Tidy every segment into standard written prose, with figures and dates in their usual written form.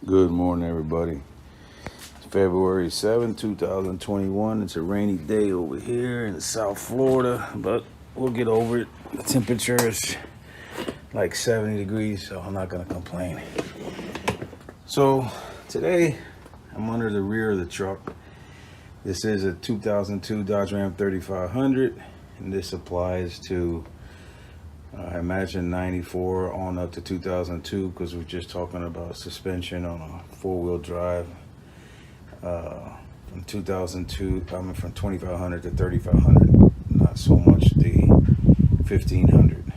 Good morning, everybody. It's February 7th, 2021. It's a rainy day over here in South Florida, but we'll get over it. The temperature is like 70 degrees, so I'm not going to complain. So today, I'm under the rear of the truck. This is a 2002 Dodge Ram 3500, and this applies to I imagine 94 on up to 2002, because we're just talking about suspension on a four-wheel drive from 2002, I mean from 2500 to 3500, not so much the 1500.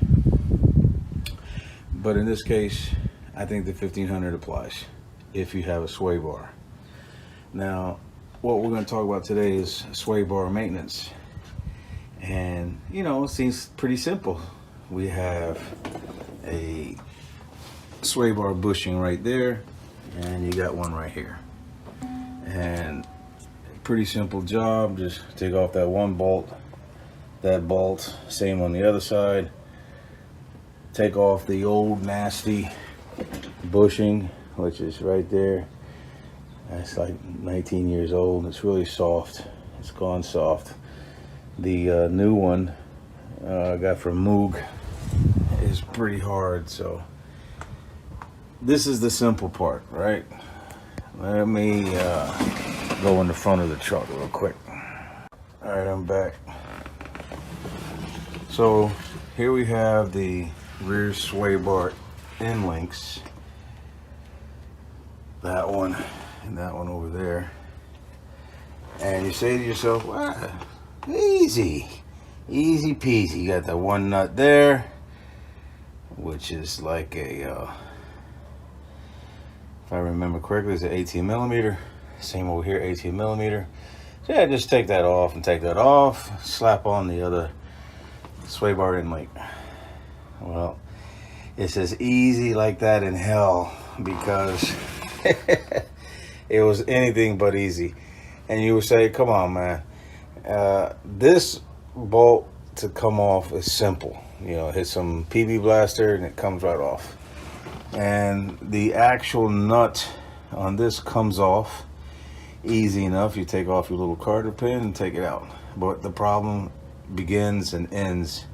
But in this case, I think the 1500 applies if you have a sway bar. Now, what we're going to talk about today is sway bar maintenance. And, it seems pretty simple. We have a sway bar bushing right there, and you got one right here. And pretty simple job. Just take off that one bolt, that bolt, same on the other side. Take off the old nasty bushing, which is right there. That's like 19 years old. It's really soft. It's gone soft. The new one I got from Moog is pretty hard. So this is the simple part, right? Let me go in the front of the truck real quick. All right, I'm back. So here we have the rear sway bar end links. That one and that one over there. And you say to yourself, wow, easy peasy. You got that one nut there, which is like a if I remember correctly, it's an 18 millimeter. Same over here, 18 millimeter. So yeah, just take that off and take that off. Slap on the other sway bar end link. Well, it's as easy like that in hell, because it was anything but easy. And you would say, come on, man. This bolt to come off is simple. Hit some PB blaster and it comes right off. And the actual nut on this comes off easy enough. You take off your little carter pin and take it out. But the problem begins and ends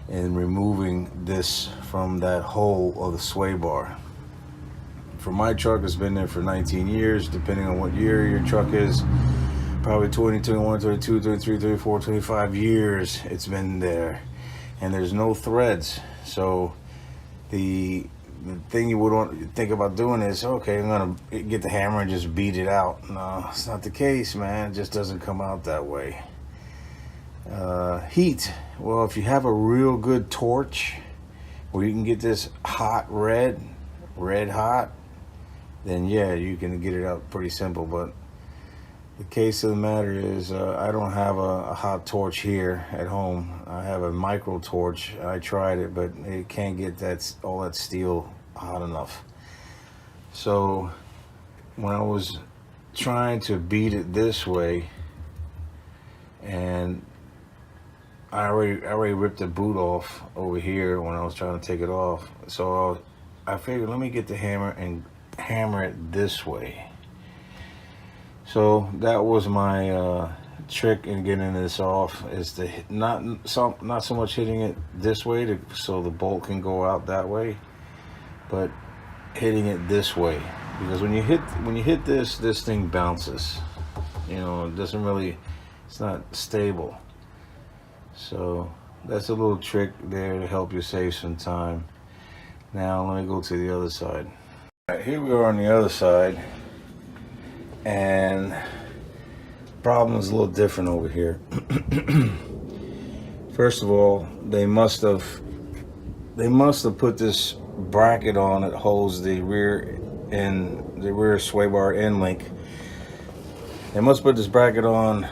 in removing this from that hole of the sway bar. For my truck, it's been there for 19 years, depending on what year your truck is. Probably 20, 21, 22, 23, 34, 25 years it's been there. And there's no threads. So the thing you would want to think about doing is, okay, I'm gonna get the hammer and just beat it out. No, it's not the case, man. It just doesn't come out that way. Heat. Well, if you have a real good torch where you can get this hot red hot, then yeah, you can get it out pretty simple. But the case of the matter is, I don't have a hot torch here at home. I have a micro torch. I tried it, but it can't get all that steel hot enough. So when I was trying to beat it this way, and I already ripped the boot off over here when I was trying to take it off. So I figured, let me get the hammer and hammer it this way. So that was my trick in getting this off, is to not so much hitting it this way so the bolt can go out that way, but hitting it this way, because when you hit this thing bounces. It doesn't really, it's not stable. So that's a little trick there to help you save some time. Now let me go to the other side. All right, here we are on the other side. And problem is a little different over here. First of all, they must have put this bracket on that holds the rear sway bar end link. They must put this bracket on,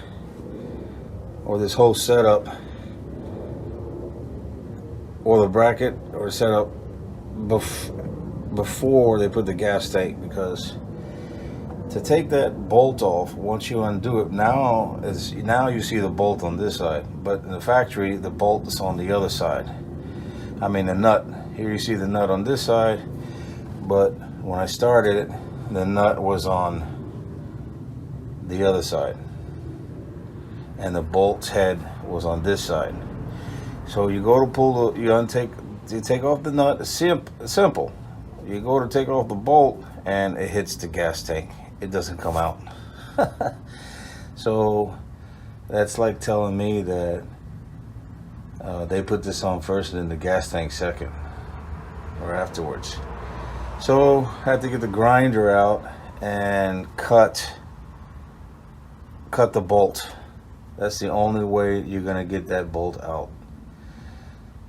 or this whole setup, or the bracket or setup before they put the gas tank, because to take that bolt off, once you undo it, now you see the bolt on this side, but in the factory the bolt is on the other side. I mean the nut. Here you see the nut on this side, but when I started it, the nut was on the other side, and the bolt's head was on this side. So you go to pull you take off the nut. Simple. You go to take off the bolt, and it hits the gas tank. It doesn't come out. So that's like telling me that they put this on first and then the gas tank second, or afterwards. So I had to get the grinder out and cut the bolt. That's the only way you're gonna get that bolt out,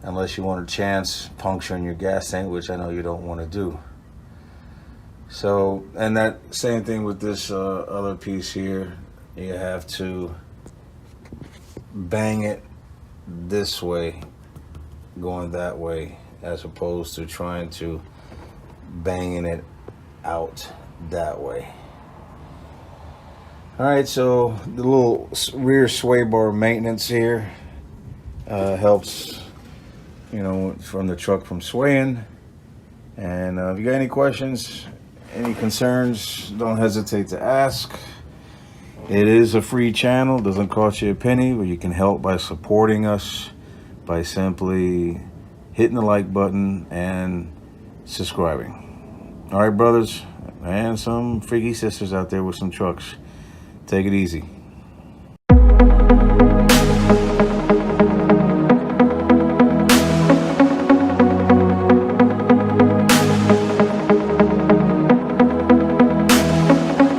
unless you want to chance puncturing your gas tank, which I know you don't want to do. So, and that same thing with this other piece here. You have to bang it this way, going that way, as opposed to trying to banging it out that way. All right, so the little rear sway bar maintenance here helps, you know, from the truck from swaying. And if you got any questions, any concerns, don't hesitate to ask. It is a free channel, doesn't cost you a penny, but you can help by supporting us by simply hitting the like button and subscribing. All right, brothers and some freaky sisters out there with some trucks, take it easy.